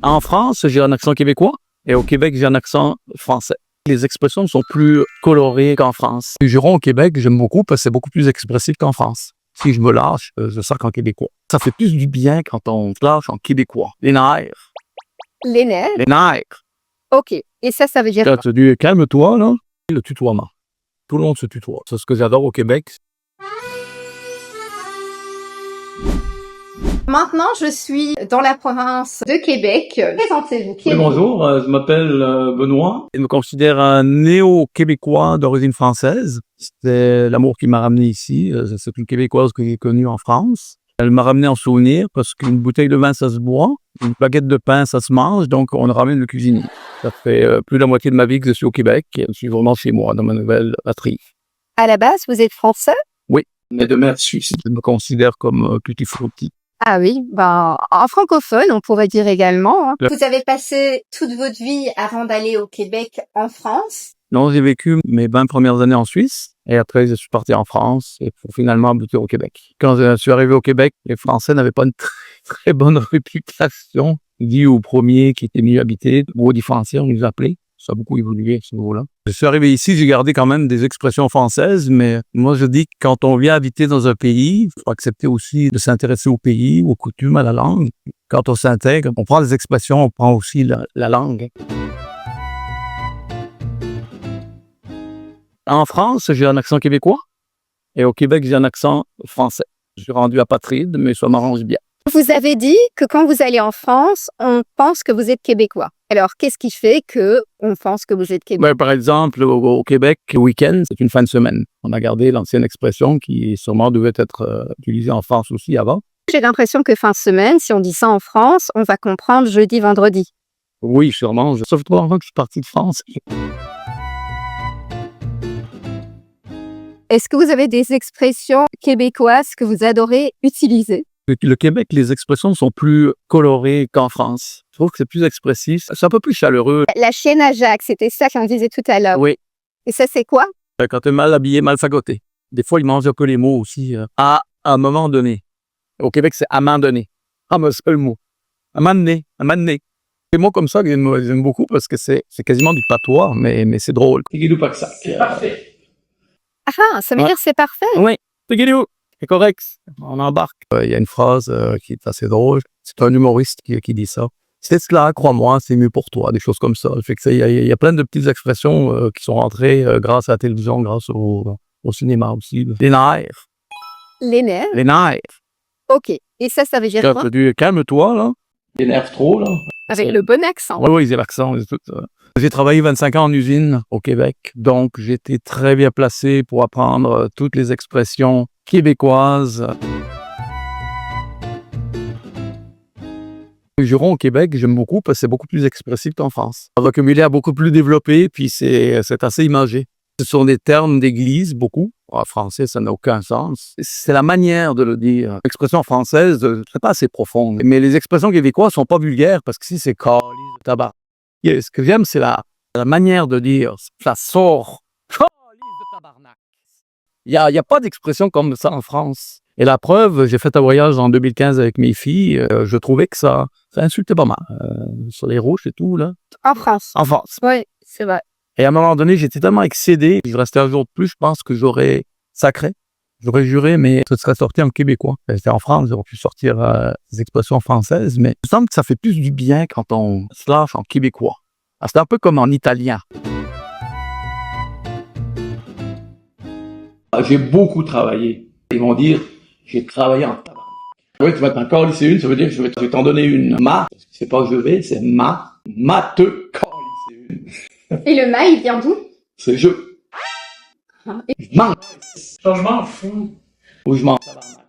En France, j'ai un accent québécois et au Québec, j'ai un accent français. Les expressions sont plus colorées qu'en France. Le juron au Québec, j'aime beaucoup parce que c'est beaucoup plus expressif qu'en France. Si je me lâche, je sors en québécois. Ça fait plus du bien quand on se lâche en québécois. Les nerfs. Les nerfs? Les nerfs. OK. Et ça veut dire Quand quoi? tu dis « calme-toi », là, le tutoiement. Tout le monde se tutoie. C'est ce que j'adore au Québec. Maintenant, je suis dans la province de Québec. Présentez-vous. Qui Oui, êtes-vous? bonjour, je m'appelle Benoît. Je me considère un néo-québécois d'origine française. C'était l'amour qui m'a ramené ici. C'est une Québécoise que j'ai connue en France. Elle m'a ramené en souvenir parce qu'une bouteille de vin, ça se boit. Une baguette de pain, ça se mange. Donc, on ramène le cuisinier. Ça fait plus de la moitié de ma vie que je suis au Québec. Et je suis vraiment chez moi, dans ma nouvelle patrie. À la base, vous êtes français? Oui, mais de mère suisse. Je me considère comme tutti frutti. Ah oui, en francophone, on pourrait dire également. Vous avez passé toute votre vie avant d'aller au Québec en France? Non, j'ai vécu mes 20 premières années en Suisse et après je suis parti en France et pour finalement aboutir au Québec. Quand je suis arrivé au Québec, les Français n'avaient pas une très bonne réputation due aux premiers qui étaient mieux habités, gros différenciés, on les appelait. Ça a beaucoup évolué à ce niveau-là. Je suis arrivé ici, j'ai gardé quand même des expressions françaises, mais moi je dis que quand on vient habiter dans un pays, il faut accepter aussi de s'intéresser au pays, aux coutumes, à la langue. Quand on s'intègre, on prend des expressions, on prend aussi la langue. En France, j'ai un accent québécois et au Québec, j'ai un accent français. Je suis rendu apatride, mais ça m'arrange bien. Vous avez dit que quand vous allez en France, on pense que vous êtes québécois. Alors, qu'est-ce qui fait qu'on pense que vous êtes québécois? Par exemple, au Québec, le week-end, c'est une fin de semaine. On a gardé l'ancienne expression qui sûrement devait être utilisée en France aussi avant. J'ai l'impression que fin de semaine, si on dit ça en France, on va comprendre jeudi, vendredi. Oui, sûrement. Sauf trop longtemps que je suis parti de France. Est-ce que vous avez des expressions québécoises que vous adorez utiliser? Le Québec, les expressions sont plus colorées qu'en France. Je trouve que c'est plus expressif. C'est un peu plus chaleureux. La chienne à Jacques, c'était ça qu'on disait tout à l'heure. Oui. Et ça, c'est quoi? Quand tu es mal habillé, mal fagoté. Des fois, ils mangent un peu les mots aussi. À un moment donné. Au Québec, c'est à un moment donné. Ah, mais c'est le mot. À un moment donné. À un moment donné. Des mots comme ça que j'aime beaucoup parce que c'est quasiment du patois, mais c'est drôle. C'est parfait. Ah, ça veut dire c'est parfait? Oui. C'est correct. On embarque. Il y a une phrase qui est assez drôle. C'est un humoriste qui dit ça. C'est cela, crois-moi, c'est mieux pour toi. Des choses comme ça. Fait que il y a plein de petites expressions qui sont rentrées grâce à la télévision, grâce au cinéma aussi. Les nerfs. Les nerfs? Les nerfs. OK. Et ça veut dire Quand quoi? tu dis calme-toi, là. Les nerfs trop, là. Avec le bon accent. Oui, j'ai l'accent. J'ai travaillé 25 ans en usine au Québec, donc j'étais très bien placé pour apprendre toutes les expressions québécoises. Le juron au Québec, j'aime beaucoup parce que c'est beaucoup plus expressif qu'en France. Le vocabulaire beaucoup plus développé, puis c'est assez imagé. Ce sont des termes d'église, beaucoup. En français, ça n'a aucun sens. C'est la manière de le dire. L'expression française, c'est pas assez profonde. Mais les expressions québécoises sont pas vulgaires parce que si c'est calice de tabac. Ce que j'aime, c'est la manière de dire. Ça sort. Calice de tabarnak. Il y a pas d'expression comme ça en France. Et la preuve, j'ai fait un voyage en 2015 avec mes filles. Je trouvais que ça insultait pas mal. Sur les routes et tout, là. En France? En France. Oui, c'est vrai. Et à un moment donné, j'étais tellement excédé, je restais un jour de plus, je pense que j'aurais sacré, j'aurais juré, mais ce serait sorti en québécois. J'étais en France, j'aurais pu sortir des expressions françaises, mais il me semble que ça fait plus du bien quand on se lâche en québécois. C'est un peu comme en italien. J'ai beaucoup travaillé. Ils vont dire, j'ai travaillé en tabac. Oui, tu vas encore lycée une, ça veut dire que je vais t'en donner une. C'est pas je vais, c'est te lycée une. Et le ma, il vient d'où? C'est je. Je mange. Je m'en fous. Ou je m'en tabarnak.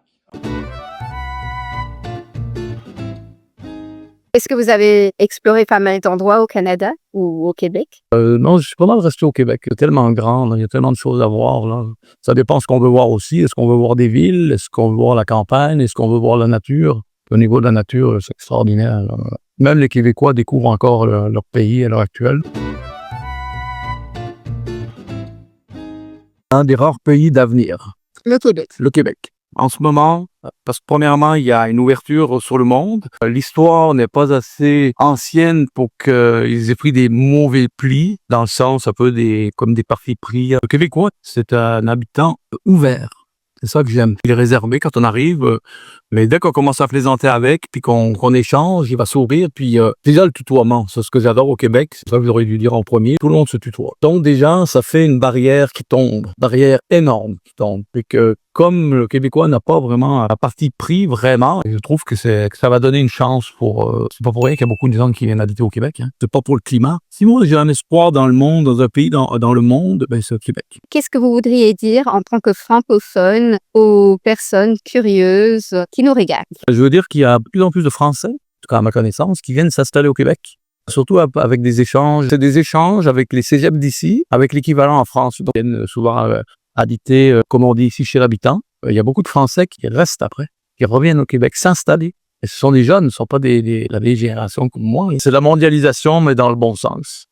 Est-ce que vous avez exploré pas mal d'endroits au Canada ou au Québec? Non, je suis pas mal resté au Québec. C'est tellement grand, là. Il y a tellement de choses à voir, là. Ça dépend de ce qu'on veut voir aussi. Est-ce qu'on veut voir des villes? Est-ce qu'on veut voir la campagne? Est-ce qu'on veut voir la nature? Au niveau de la nature, c'est extraordinaire, là. Même les Québécois découvrent encore leur pays à l'heure actuelle. Un des rares pays d'avenir. Le Québec. Le Québec. En ce moment, parce que premièrement, il y a une ouverture sur le monde. L'histoire n'est pas assez ancienne pour qu'ils aient pris des mauvais plis, dans le sens un peu comme des partis pris. Le Québécois, c'est un habitant ouvert. C'est ça que j'aime. Il est réservé quand on arrive, mais dès qu'on commence à plaisanter avec, puis qu'on échange, il va sourire, puis déjà le tutoiement, c'est ce que j'adore au Québec, c'est ça que j'aurais dû dire en premier, tout le monde se tutoie. Donc déjà, ça fait une barrière qui tombe, barrière énorme qui tombe, et que comme le Québécois n'a pas vraiment un parti pris vraiment, je trouve que ça va donner une chance pour... c'est pas pour rien qu'il y a beaucoup de gens qui viennent habiter au Québec, hein. C'est pas pour le climat. Si moi j'ai un espoir dans le monde, dans un pays, dans le monde, ben c'est au Québec. Qu'est-ce que vous voudriez dire en tant que francophone aux personnes curieuses qui nous regardent? Je veux dire qu'il y a de plus en plus de Français, en tout cas à ma connaissance, qui viennent s'installer au Québec. Surtout avec des échanges. C'est des échanges avec les cégeps d'ici, avec l'équivalent en France. Donc, ils viennent souvent habiter, comme on dit ici, chez l'habitant. Il y a beaucoup de Français qui restent après, qui reviennent au Québec s'installer. Et ce sont des jeunes, ce ne sont pas la vieille génération comme moi. C'est la mondialisation, mais dans le bon sens.